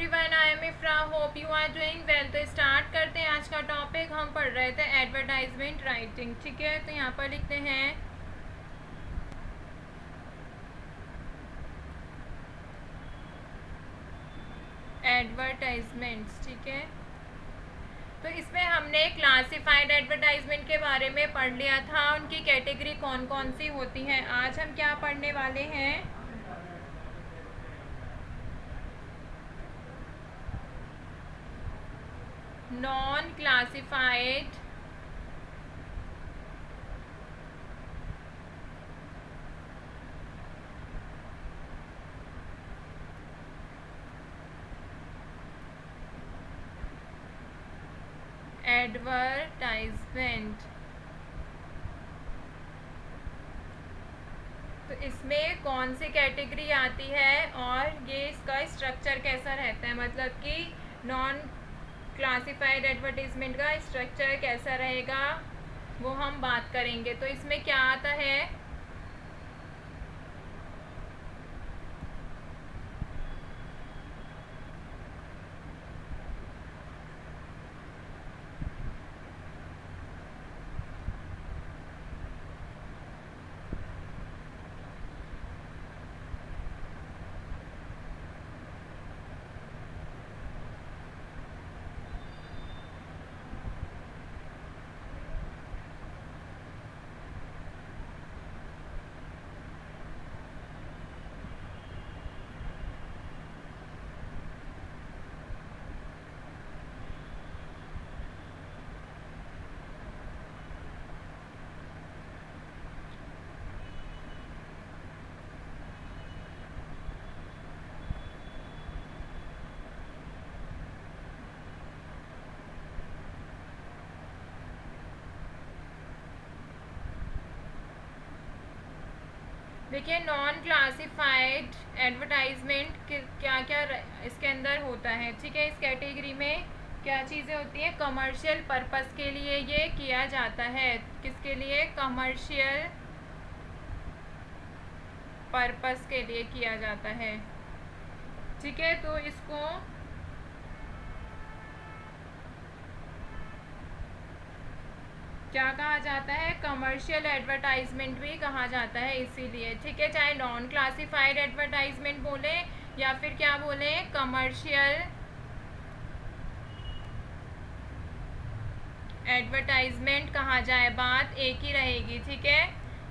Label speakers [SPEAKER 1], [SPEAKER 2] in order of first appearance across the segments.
[SPEAKER 1] Everyone, I am Ifra. Hope you are doing well. तो start करते हैं। आज का टॉपिक हम पढ़ रहे थे एडवर्टाइजमेंट राइटिंग। ठीक है, तो यहाँ पर लिखते हैं एडवर्टाइजमेंट्स। ठीक है, तो इसमें हमने क्लासिफाइड एडवर्टाइजमेंट के बारे में पढ़ लिया था, उनकी कैटेगरी कौन कौन सी होती हैं। आज हम क्या पढ़ने वाले हैं, नॉन क्लासिफाइड एडवर्टाइजमेंट। तो इसमें कौन सी कैटेगरी आती है और ये इसका स्ट्रक्चर कैसा रहता है, मतलब कि नॉन क्लासिफाइड एडवर्टीजमेंट का स्ट्रक्चर कैसा रहेगा वो हम बात करेंगे। तो इसमें क्या आता है, देखिए नॉन क्लासिफाइड एडवर्टाइजमेंट क्या क्या इसके अंदर होता है। ठीक है, इस कैटेगरी में क्या चीज़ें होती हैं, कमर्शियल पर्पस के लिए ये किया जाता है। किसके लिए, कमर्शियल पर्पस के लिए किया जाता है। ठीक है, तो इसको क्या कहा जाता है, कमर्शियल एडवर्टाइजमेंट भी कहा जाता है इसीलिए। ठीक है, चाहे नॉन क्लासिफाइड एडवर्टाइजमेंट बोले या फिर क्या बोले, कमर्शियल एडवर्टाइजमेंट कहा जाए, बात एक ही रहेगी। ठीक है,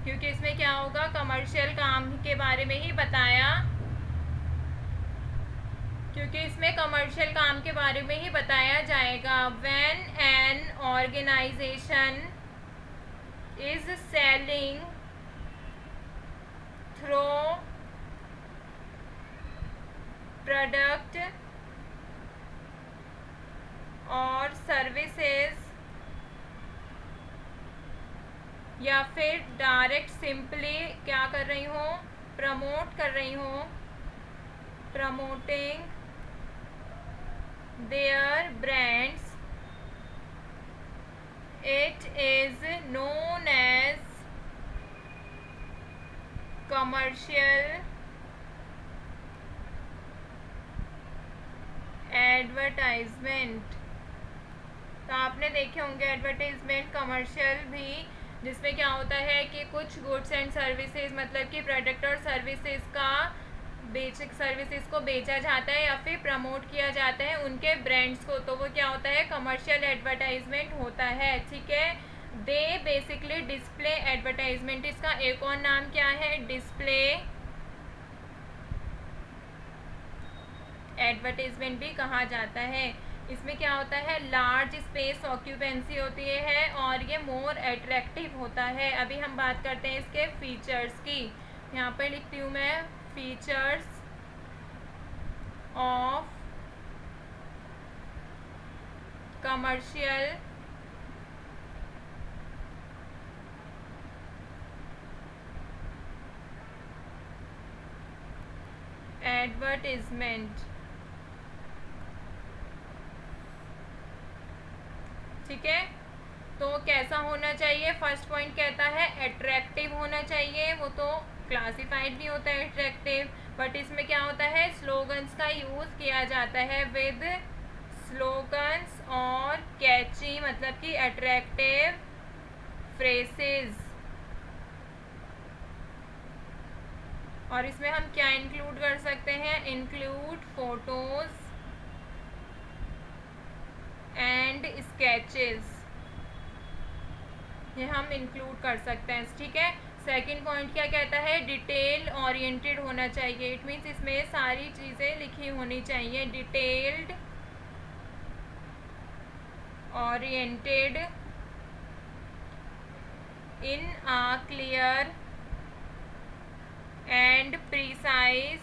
[SPEAKER 1] क्योंकि इसमें क्या होगा, कमर्शियल काम के बारे में ही बताया, क्योंकि इसमें कमर्शियल काम के बारे में ही बताया जाएगा। When an organisation is selling through product और सर्विसेज या फिर डायरेक्ट सिंपली क्या कर रही हूँ, प्रमोट कर रही हूँ, promoting their brands, it is known as commercial advertisement. तो आपने देखे होंगे एडवर्टाइजमेंट कमर्शियल भी, जिसमें क्या होता है कि कुछ गुड्स एंड सर्विसेज, मतलब कि प्रोडक्ट और सर्विसेज का बेसिक सर्विसेज को बेचा जाता है या फिर प्रमोट किया जाता है उनके ब्रांड्स को, तो वो क्या होता है, कमर्शियल एडवर्टाइजमेंट होता है। ठीक है, दे बेसिकली डिस्प्ले एडवर्टाइजमेंट, इसका एक और नाम क्या है, डिस्प्ले एडवर्टाइजमेंट भी कहा जाता है। इसमें क्या होता है, लार्ज स्पेस ऑक्यूपेंसी होती है और ये मोर अट्रैक्टिव होता है। अभी हम बात करते हैं इसके फीचर्स की। यहाँ पर लिखती हूँ मैं, फीचर्स ऑफ कमर्शियल एडवर्टाइजमेंट। ठीक है, तो कैसा होना चाहिए, फर्स्ट पॉइंट कहता है अट्रैक्टिव होना चाहिए, वो तो क्लासिफाइड भी होता है अट्रैक्टिव, बट इसमें क्या होता है, स्लोगन्स का यूज़ किया जाता है विद स्लोगन्स और कैची मतलब कि अट्रैक्टिव फ्रेसेस। और इसमें हम क्या इंक्लूड कर सकते हैं, इंक्लूड फोटोज एंड स्केचेस, ये हम इंक्लूड कर सकते हैं, ठीक है। सेकंड पॉइंट क्या कहता है, डिटेल ओरिएंटेड होना चाहिए। इट मीन्स इसमें सारी चीज़ें लिखी होनी चाहिए, detailed oriented in a clear and precise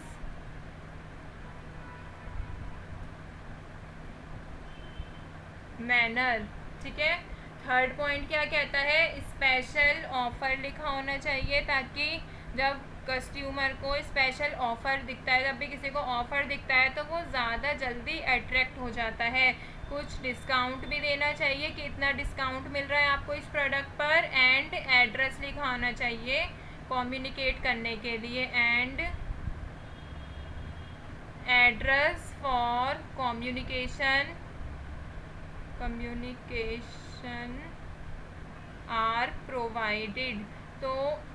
[SPEAKER 1] manner, ठीक है। थर्ड पॉइंट क्या कहता है, स्पेशल ऑफर लिखा होना चाहिए, ताकि जब कस्टमर को स्पेशल ऑफर दिखता है, जब भी किसी को ऑफर दिखता है तो वो ज़्यादा जल्दी अट्रैक्ट हो जाता है। कुछ डिस्काउंट भी देना चाहिए कि इतना डिस्काउंट मिल रहा है आपको इस प्रोडक्ट पर, एंड एड्रेस लिखा होना चाहिए कम्युनिकेट करने के लिए, and address for communication are provided. तो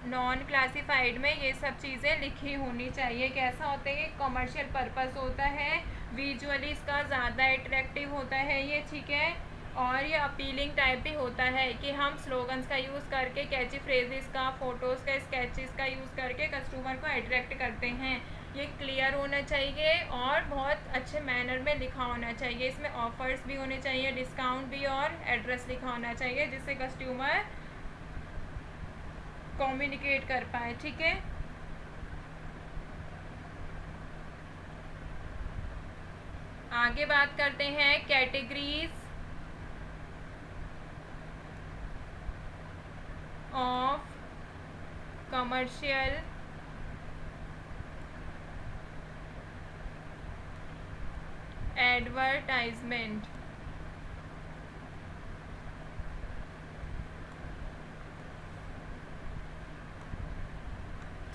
[SPEAKER 1] नॉन क्लासिफाइड में ये सब चीज़ें लिखी होनी चाहिए। कैसा होता है, ये कमर्शियल पर्पस होता है, विजुअली इसका ज़्यादा अट्रैक्टिव होता है ये, ठीक है। और ये अपीलिंग टाइप भी होता है कि हम स्लोगन्स का यूज़ करके, कैची फ्रेजेस का, फोटोज़ का, स्केचेस का यूज़ करके कस्टमर को अट्रैक्ट करते हैं। ये क्लियर होना चाहिए और बहुत अच्छे मैनर में लिखा होना चाहिए। इसमें ऑफर्स भी होने चाहिए, डिस्काउंट भी, और एड्रेस लिखा होना चाहिए जिससे कस्टमर कम्युनिकेट कर पाए, ठीक है। आगे बात करते हैं कैटेगरीज ऑफ कमर्शियल एडवर्टाइजमेंट।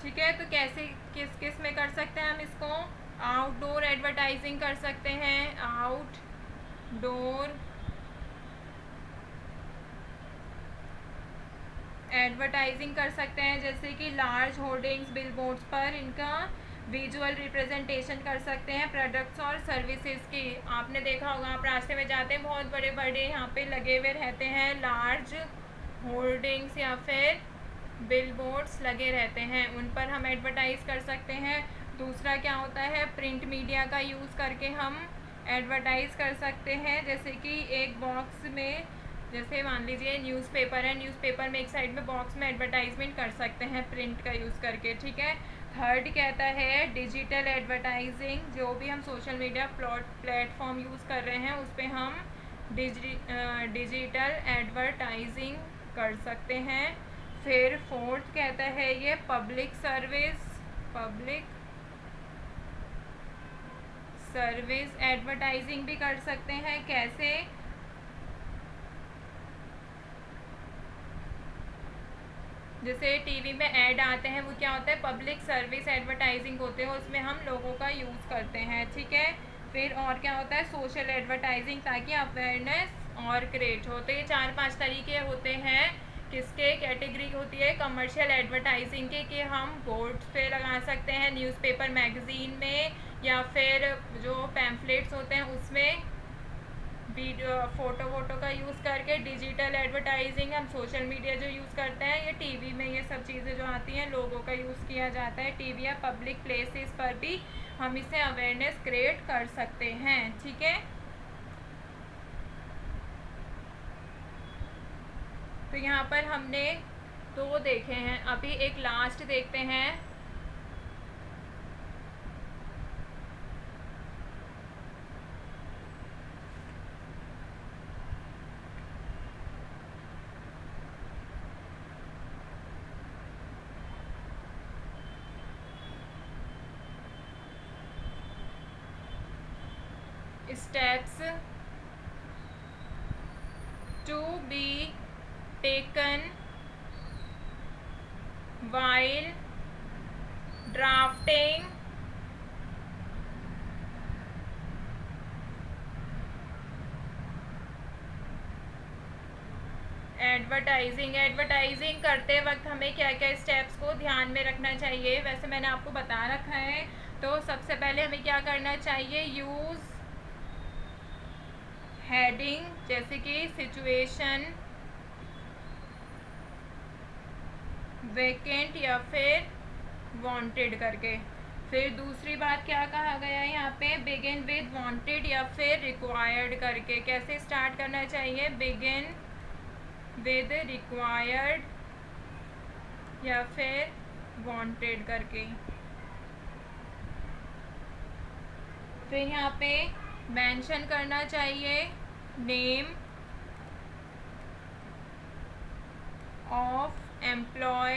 [SPEAKER 1] ठीक है, तो कैसे किस किस में कर सकते हैं हम इसको, आउटडोर एडवर्टाइजिंग कर सकते हैं, आउटडोर एडवर्टाइजिंग कर सकते हैं, जैसे कि लार्ज होर्डिंग्स बिलबोर्ड्स पर इनका विजुअल रिप्रेजेंटेशन कर सकते हैं प्रोडक्ट्स और सर्विसेज की। आपने देखा होगा, आप रास्ते में जाते हैं, बहुत बड़े बड़े यहाँ पे लगे हुए रहते हैं लार्ज होर्डिंग्स या फिर बिलबोर्ड्स लगे रहते हैं, उन पर हम एडवर्टाइज़ कर सकते हैं। दूसरा क्या होता है, प्रिंट मीडिया का यूज़ करके हम एडवर्टाइज़ कर सकते हैं, जैसे कि एक बॉक्स में, जैसे मान लीजिए न्यूज़पेपर है, न्यूज़पेपर में एक साइड में बॉक्स में एडवर्टाइजमेंट कर सकते हैं प्रिंट का यूज़ करके, ठीक है। थर्ड कहता है डिजिटल एडवर्टाइजिंग, जो भी हम सोशल मीडिया प्लेटफॉर्म यूज़ कर रहे हैं उस पर हम डिजिटल एडवर्टाइजिंग कर सकते हैं। फिर फोर्थ कहता है ये पब्लिक सर्विस एडवर्टाइजिंग भी कर सकते हैं। कैसे, जैसे टीवी में ऐड आते हैं, वो क्या होता है, पब्लिक सर्विस एडवर्टाइजिंग होते हैं, उसमें हम लोगों का यूज़ करते हैं, ठीक है। फिर और क्या होता है, सोशल एडवर्टाइजिंग, ताकि अवेयरनेस और क्रिएट हो। तो ये 4-5 तरीके होते हैं, किसके कैटेगरी होती है, कमर्शियल एडवर्टाइजिंग के, कि हम बोर्ड्स पे लगा सकते हैं, न्यूज़पेपर मैगज़ीन में, या फिर जो पैम्फलेट्स होते हैं उसमें, वीडियो फोटो का यूज़ करके। डिजिटल एडवर्टाइजिंग हम सोशल मीडिया जो यूज़ करते हैं, ये टीवी में ये सब चीज़ें जो आती हैं लोगों का यूज़ किया जाता है, टीवी या पब्लिक प्लेसेस पर भी हम इसे अवेयरनेस क्रिएट कर सकते हैं, ठीक है। तो यहाँ पर हमने 2 देखे हैं, अभी एक लास्ट देखते हैं। Steps to be taken while drafting advertising करते वक्त हमें क्या क्या स्टेप्स को ध्यान में रखना चाहिए, वैसे मैंने आपको बता रखा है। तो सबसे पहले हमें क्या करना चाहिए, यूज़ हेडिंग, जैसे कि सिचुएशन, वैकेंट या फिर वांटेड करके। फिर दूसरी बात क्या कहा गया है यहाँ पे, बिगिन विद वांटेड या फिर रिक्वायर्ड करके। कैसे स्टार्ट करना चाहिए, बिगिन विद रिक्वायर्ड या फिर वांटेड करके। फिर यहाँ पे मेंशन करना चाहिए नेम ऑफ एम्प्लॉय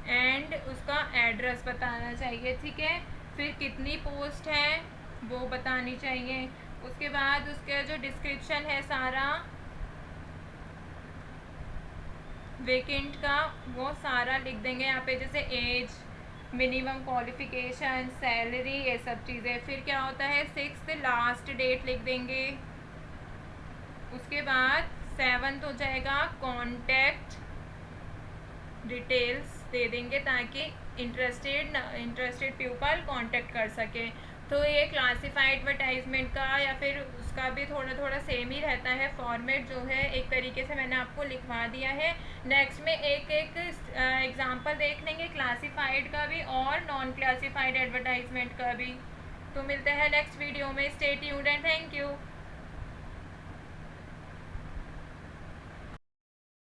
[SPEAKER 1] एंड उसका एड्रेस बताना चाहिए, ठीक है। फिर कितनी पोस्ट है वो बतानी चाहिए। उसके बाद उसका जो डिस्क्रिप्शन है सारा वेकेंट का, वो सारा लिख देंगे यहाँ पे, जैसे एज, मिनिमम क्वालिफिकेशन, सैलरी, ये सब चीज़ें। फिर क्या होता है, 6 लास्ट डेट लिख देंगे। उसके बाद 7 हो जाएगा कॉन्टैक्ट डिटेल्स दे देंगे, ताकि इंटरेस्टेड पीपल कांटेक्ट कर सके। तो ये क्लासिफाइड एडवर्टाइजमेंट का या फिर उसका भी थोड़ा थोड़ा सेम ही रहता है फॉर्मेट, जो है एक तरीके से मैंने आपको लिखवा दिया है। नेक्स्ट में एक एक एग्जांपल देख लेंगे, क्लासिफाइड का भी और नॉन क्लासिफाइड एडवर्टाइजमेंट का भी। तो मिलते हैं नेक्स्ट वीडियो में। Stay tuned and thank you.